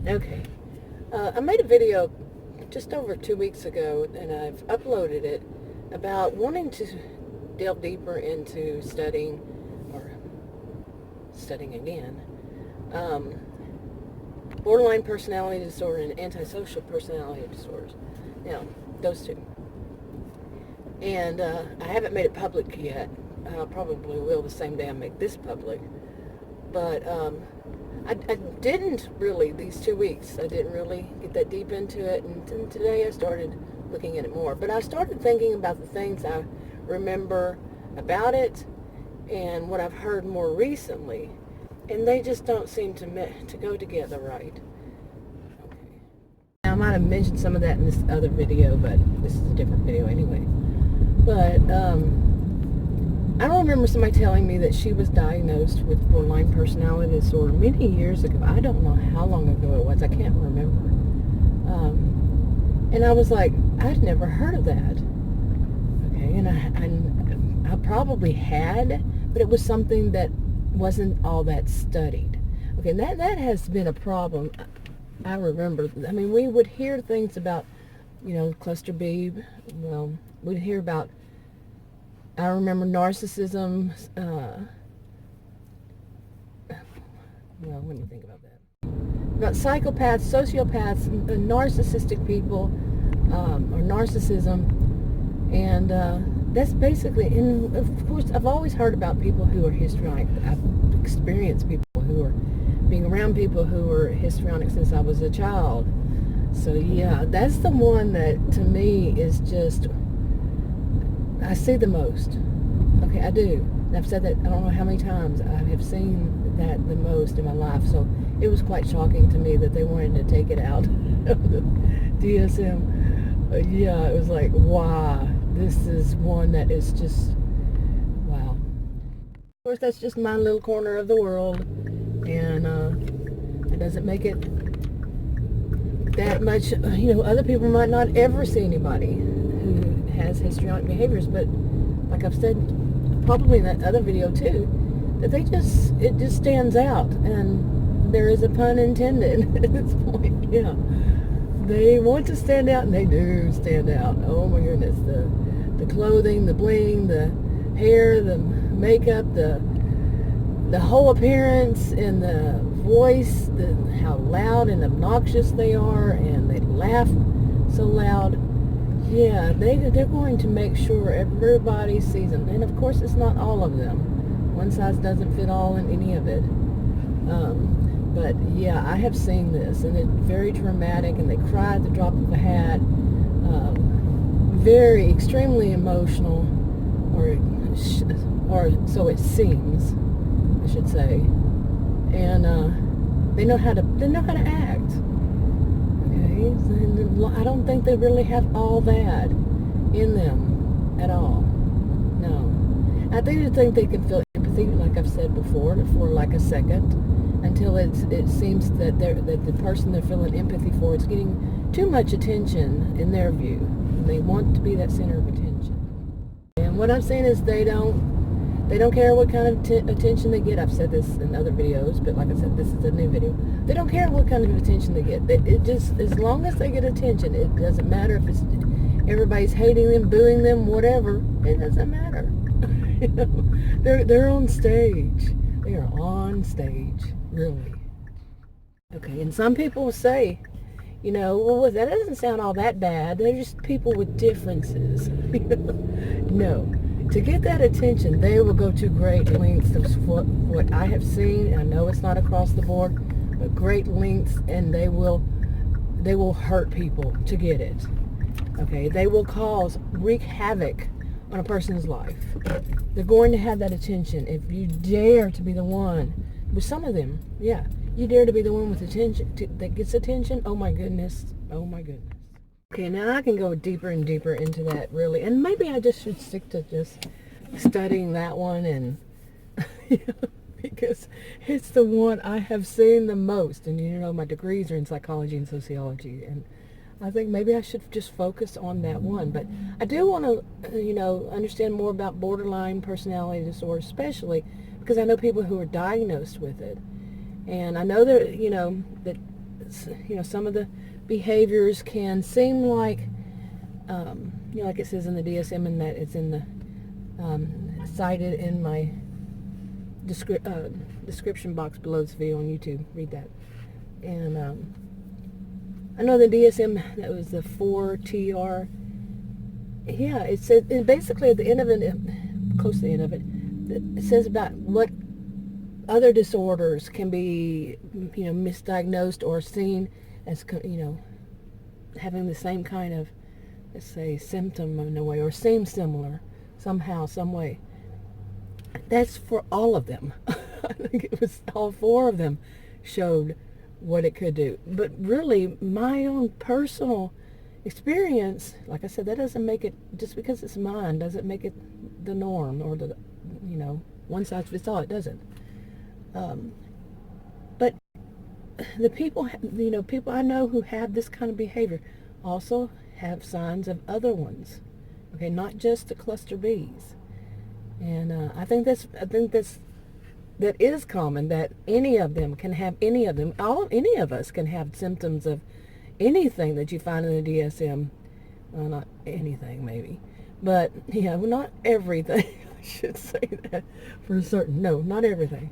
Okay. I made a video just over 2 weeks ago, and I've uploaded it about wanting to delve deeper into studying again, um, borderline personality disorder and antisocial personality disorders. Now, those two. And I haven't made it public yet. I probably will the same day I make this public. But I didn't really, these 2 weeks, I didn't really get that deep into it. And today I started looking at it more. But I started thinking about the things I remember about it and what I've heard more recently. And they just don't seem to go together right. Okay. Now, I might have mentioned some of that in this other video, but this is a different video anyway. But I don't remember somebody telling me that she was diagnosed with borderline personality disorder many years ago. I don't know how long ago it was. I can't remember. And I was like, I'd never heard of that. Okay, and I probably had, but it was something that wasn't all that studied. Okay, and that has been a problem. I remember, I mean, we would hear things about, cluster B. Well, we'd hear about, I remember narcissism. Well, let me think about that. About psychopaths, sociopaths, narcissistic people, or narcissism. And that's basically, and of course, I've always heard about people who are histrionic. I've experienced people who are being around people who are histrionic since I was a child. So yeah, that's the one that to me is just, I see the most. Okay, I do. And I've said that I don't know how many times. I have seen that the most in my life. So it was quite shocking to me that they wanted to take it out of the DSM. Yeah, it was like, wow, this is one that is just, wow. Of course, that's just my little corner of the world. And it doesn't make it that much, other people might not ever see anybody who has histrionic behaviors, but like I've said probably in that other video too, that it just stands out, and there is a pun intended at this point. Yeah, they want to stand out, and they do stand out. Oh my goodness, the clothing, the bling, the hair, the makeup, the whole appearance, and the voice, how loud and obnoxious they are, and they laugh so loud. Yeah, they're going to make sure everybody sees them. And of course, it's not all of them. One size doesn't fit all in any of it. But yeah, I have seen this, and it's very dramatic, and they cry at the drop of a hat. Very, extremely emotional, or so it seems, I should say. And they know how to act. Okay, and I don't think they really have all that in them at all. No, I do think they can feel empathy, like I've said before, for like a second, until it seems that the person they're feeling empathy for is getting too much attention in their view, and they want to be that center of attention. And what I'm saying is they don't care what kind of attention they get. I've said this in other videos, but like I said, this is a new video. They don't care what kind of attention they get. It just, as long as they get attention, it doesn't matter if it's everybody's hating them, booing them, whatever. It doesn't matter. They're on stage. They are on stage, really. Okay, and some people will say, well, that doesn't sound all that bad. They're just people with differences. No. To get that attention, they will go to great lengths. Of what I have seen, I know it's not across the board, but great lengths, and they will hurt people to get it. Okay, they will wreak havoc on a person's life. They're going to have that attention. If you dare to be the one, with some of them, yeah, you dare to be the one with attention that gets attention. Oh my goodness. Okay, now I can go deeper and deeper into that, really. And maybe I just should stick to just studying that one, and because it's the one I have seen the most. And my degrees are in psychology and sociology, and I think maybe I should just focus on that one. But I do want to, understand more about borderline personality disorder, especially because I know people who are diagnosed with it. And I know that, that some of the behaviors can seem like, like it says in the DSM, and that it's in the cited in my description box below this video on YouTube. Read that. And I know the DSM, that was the 4TR. Yeah, it says, and basically at the end of it, close to the end of it, it says about what other disorders can be, misdiagnosed or seen as, having the same kind of, let's say, symptom in a way, or seem similar somehow, some way. That's for all of them. I think it was all 4 of them showed what it could do. But really, my own personal experience, like I said, that doesn't make it, just because it's mine, doesn't make it the norm, or the, one size fits all. It doesn't. But the people, people I know who have this kind of behavior also have signs of other ones. Okay, not just the cluster Bs. And I think that is common, that any of them can have, any of us can have symptoms of anything that you find in the DSM. Well, not anything, maybe, but not everything. I should say that for certain. No, not everything.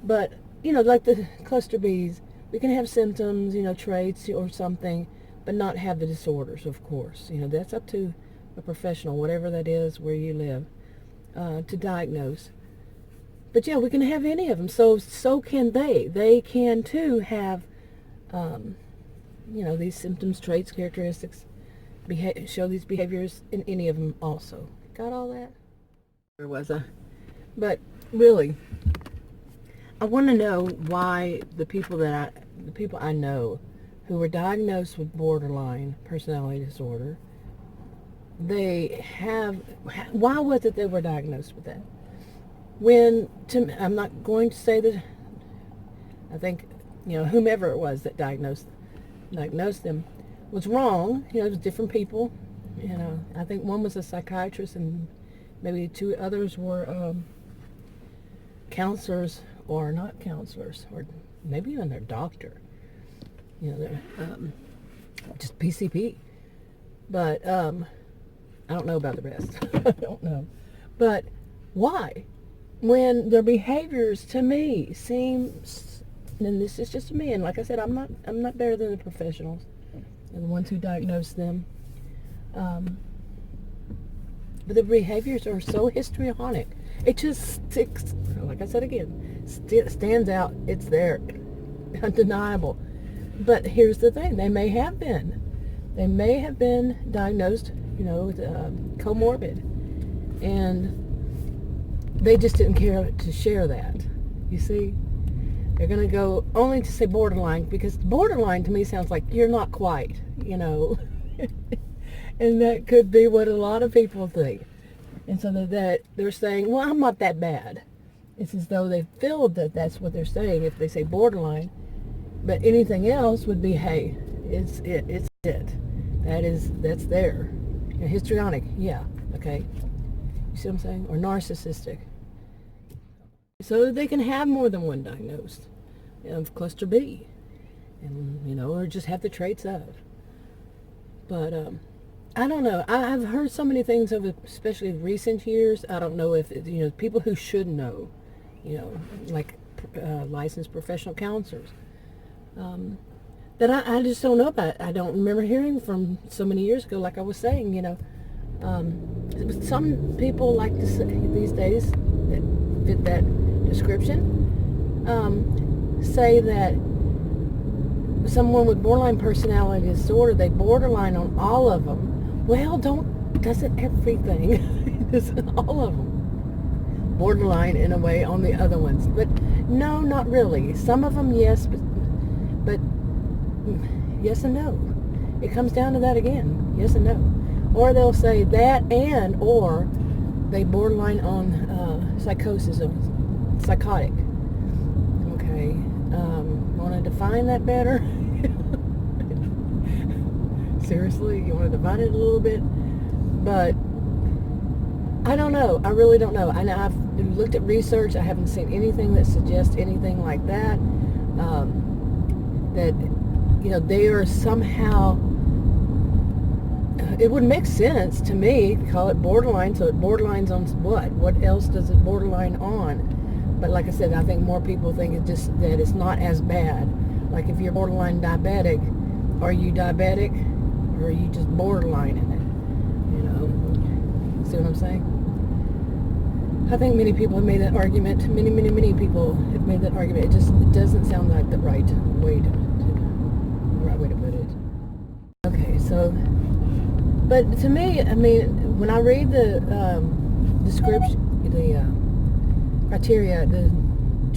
But like the cluster Bs, we can have symptoms, traits or something, but not have the disorders. Of course, that's up to a professional, whatever that is, where you live, to diagnose. But yeah, we can have any of them. So can they. They can too have, these symptoms, traits, characteristics, show these behaviors in any of them also. Got all that? Where was I? But really, I want to know why the people I know who were diagnosed with borderline personality disorder, why was it they were diagnosed with that? I'm not going to say that, I think, whomever it was that diagnosed them was wrong. It was different people. I think one was a psychiatrist and maybe 2 others were counselors, or not counselors, or maybe even their doctor. They're just PCP. But I don't know about the rest. I don't know. But why? When their behaviors to me seem, and this is just me, and like I said, I'm not better than the professionals, the ones who diagnose them. But the behaviors are so histrionic. It just sticks, like I said again, stands out. It's there, undeniable. But here's the thing: they may have been diagnosed, with comorbid, and they just didn't care to share that. You see, they're going to go only to say borderline, because borderline to me sounds like you're not quite, and that could be what a lot of people think. And so that they're saying, well, I'm not that bad. It's as though they feel that that's what they're saying if they say borderline. But anything else would be, hey, it's it. That's there. Histrionic, yeah, okay. You see what I'm saying? Or narcissistic. So they can have more than one diagnosed of cluster B, and or just have the traits of. But I don't know. I've heard so many things over, especially recent years. I don't know if people who should know, like licensed professional counselors, that I just don't know about. I don't remember hearing from so many years ago. Like I was saying, some people like to say these days that fit that description, say that someone with borderline personality disorder, they borderline on all of them. Well, doesn't everything, doesn't all of them borderline in a way on the other ones? But no, not really. Some of them, yes, but yes and no. It comes down to that again, yes and no. Or they'll say that or they borderline on psychosis or psychotic. Okay, want to define that better? Seriously, you want to divide it a little bit? But I don't know. I really don't know. I've looked at research. I haven't seen anything that suggests anything like that. That they are somehow, it would make sense to me to call it borderline. So it borderlines on what? What else does it borderline on? But like I said, I think more people think it's just that it's not as bad. Like if you're borderline diabetic, are you diabetic or are you just borderline in it? See what I'm saying? I think many people have made that argument. Many people have made that argument. It doesn't sound like the right way to put it. Okay, so, but to me, I mean, when I read the description, the criteria, the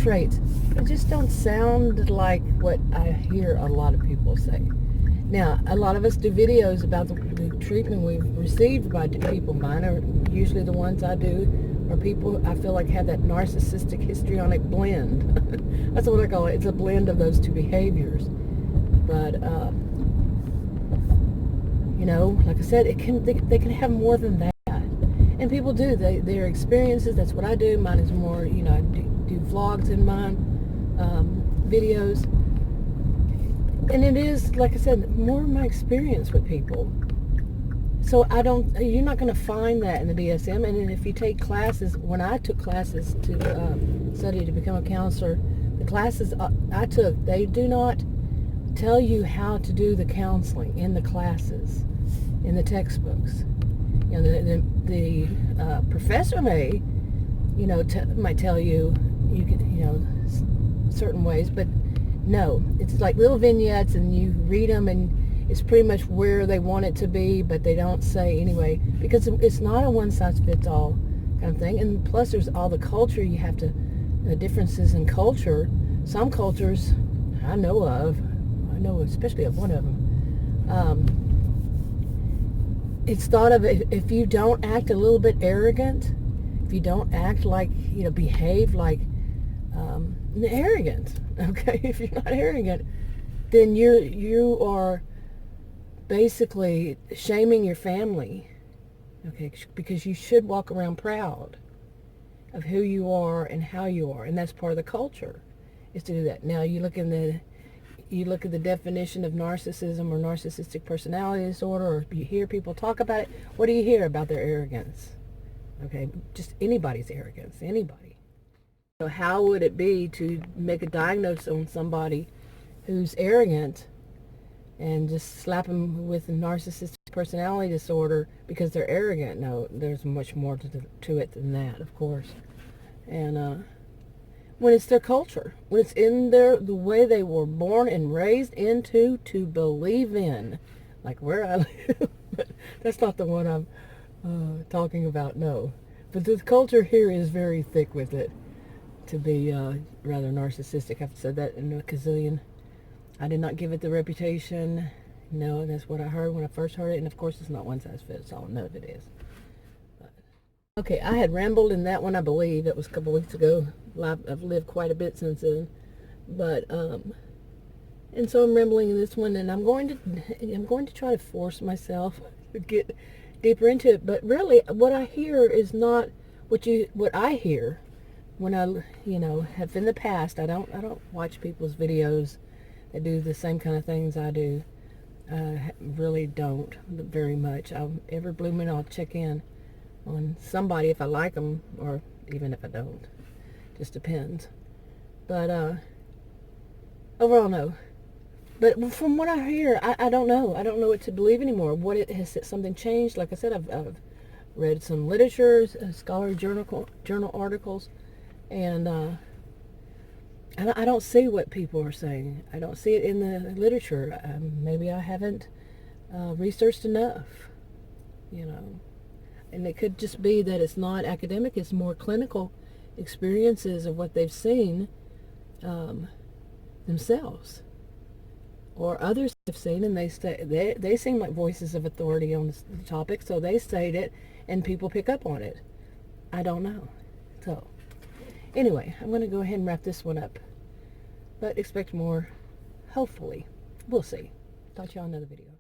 traits, it just don't sound like what I hear a lot of people say. Now, a lot of us do videos about the treatment we've received by people. Mine are usually the ones I do, or people I feel like have that narcissistic histrionic blend. That's what I call it. It's a blend of those two behaviors. But, like I said, they can have more than that. And people do. Their experiences, that's what I do. Mine is more, I do vlogs in mine, videos. And it is, like I said, more of my experience with people. So you're not going to find that in the DSM. And if you take classes, when I took classes to study to become a counselor, the classes I took, they do not tell you how to do the counseling in the classes, in the textbooks. The professor may, might tell you can, certain ways, but no, it's like little vignettes, and you read them, and it's pretty much where they want it to be, but they don't say anyway, because it's not a one-size-fits-all kind of thing. And plus, there's all the culture you have to, the differences in culture. Some cultures I know especially of one of them. It's thought of, if you don't act a little bit arrogant, if you don't act like, behave like arrogant, okay? If you're not arrogant, then you are basically shaming your family, okay? Because you should walk around proud of who you are and how you are, and that's part of the culture, is to do that. Now you look at the definition of narcissism or narcissistic personality disorder, or you hear people talk about it. What do you hear about their arrogance? Okay, just anybody's arrogance, anybody. So how would it be to make a diagnosis on somebody who's arrogant and just slap them with a narcissistic personality disorder because they're arrogant? No, there's much more to it than that, of course. And when it's their culture, when it's in the way they were born and raised into to believe in, like where I live. But that's not the one I'm talking about, no. But the culture here is very thick with it, to be rather narcissistic. I've said that in a gazillion. I did not give it the reputation. No, that's what I heard when I first heard it. And of course, it's not one size fits all. None of it is. But, okay, I had rambled in that one, I believe. That was a couple weeks ago. I've lived quite a bit since then. But, and so I'm rambling in this one, and I'm going to try to force myself to get deeper into it. But really, what I hear is not what I hear when I, have in the past. I don't watch people's videos that do the same kind of things I do. Really don't very much. Every blue moon I'll check in on somebody if I like them, or even if I don't. Just depends. But overall, no. But from what I hear, I don't know. I don't know what to believe anymore. Has something changed? Like I said, I've read some literature, scholarly journal articles, and I don't see what people are saying. I don't see it in the literature. Maybe I haven't researched enough, And it could just be that it's not academic. It's more clinical experiences of what they've seen themselves, or others have seen, and they seem like voices of authority on the topic, so they state it, and people pick up on it. I don't know. So, anyway, I'm going to go ahead and wrap this one up. But expect more, hopefully. We'll see. Talk to you on another video.